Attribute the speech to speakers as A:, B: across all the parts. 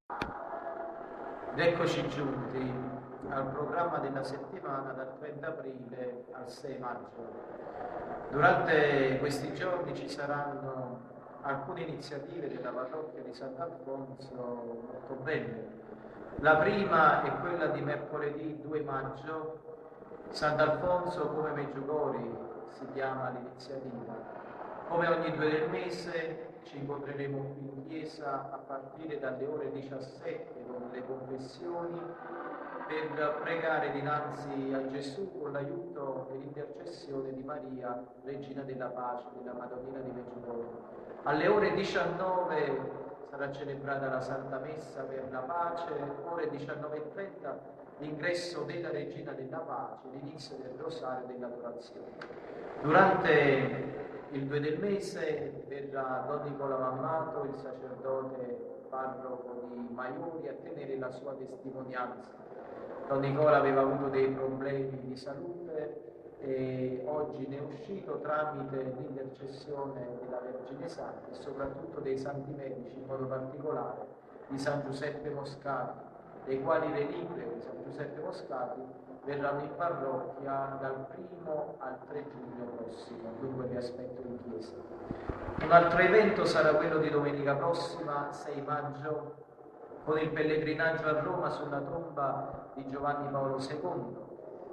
A: Ed eccoci giunti al programma della settimana dal 30 aprile al 6 maggio. Durante questi giorni ci saranno alcune iniziative della parrocchia di Sant'Alfonso molto belle. La prima è quella di mercoledì 2 maggio, Sant'Alfonso come Meggiugori si chiama l'iniziativa. Come ogni 2 del mese ci incontreremo qui in chiesa a partire dalle ore 17 con le confessioni per pregare dinanzi a Gesù con l'aiuto e l'intercessione di Maria, Regina della Pace, della Madonnina di Meggiugori. Alle ore 19 sarà celebrata la Santa Messa per la pace, ore 19:30 l'ingresso della Regina della Pace, l'inizio del Rosario dell'Adorazione. Durante il 2 del mese verrà Don Nicola Mammato, il sacerdote parroco di Maiori, a tenere la sua testimonianza. Don Nicola aveva avuto dei problemi di salute e oggi ne è uscito tramite l'intercessione della Vergine Santa e soprattutto dei santi medici, in modo particolare di San Giuseppe Moscati, dei quali le reliquie di San Giuseppe Moscati verranno in parrocchia dal 1 al 3 giugno prossimo, dunque vi aspetto in chiesa. Un altro evento sarà quello di domenica prossima, 6 maggio, con il pellegrinaggio a Roma sulla tomba di Giovanni Paolo II.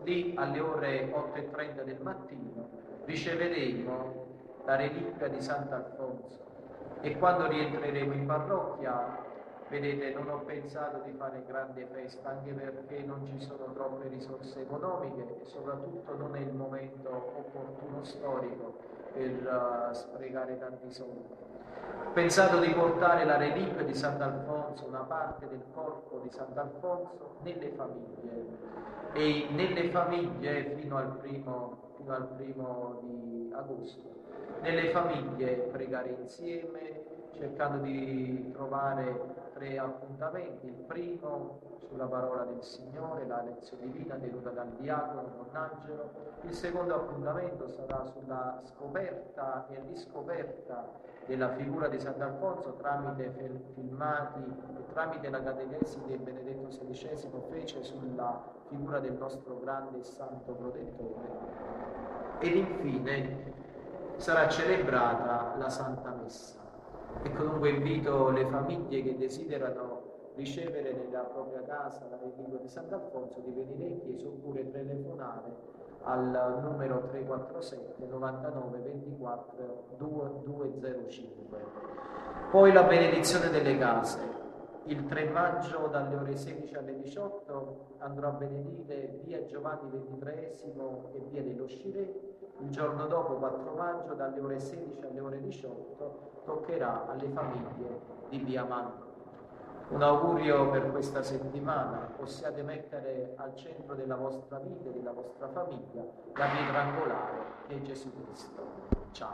A: Lì alle ore 8:30 del mattino riceveremo la reliquia di Sant'Alfonso e quando rientreremo in parrocchia, vedete, non ho pensato di fare grande festa, anche perché non ci sono troppe risorse economiche e soprattutto non è il momento opportuno storico per sprecare tanti soldi. Ho pensato di portare la reliquia di Sant'Alfonso, una parte del corpo di Sant'Alfonso, nelle famiglie e nelle famiglie fino al primo di agosto. Nelle famiglie pregare insieme, cercando di trovare 3 appuntamenti. Il primo sulla parola del Signore, la lezione divina tenuta dal diacono Don Angelo. Il secondo appuntamento sarà sulla scoperta e riscoperta della figura di Sant'Alfonso tramite filmati e tramite la catechesi che Benedetto XVI fece sulla figura del nostro grande santo protettore. Ed infine sarà celebrata la Santa Messa. Ecco, dunque invito le famiglie che desiderano ricevere nella propria casa la reliquia di Sant'Alfonso di venire in chiesa oppure telefonare al numero 347 99 24 2205. Poi la benedizione delle case. Il 3 maggio dalle ore 16 alle 18 andrò a benedire via Giovanni XXIII e via dello Scirè. Il giorno dopo, 4 maggio, dalle ore 16 alle ore 18, toccherà alle famiglie di via Manto. Un augurio per questa settimana: possiate mettere al centro della vostra vita e della vostra famiglia la pietra angolare che è Gesù Cristo. Ciao.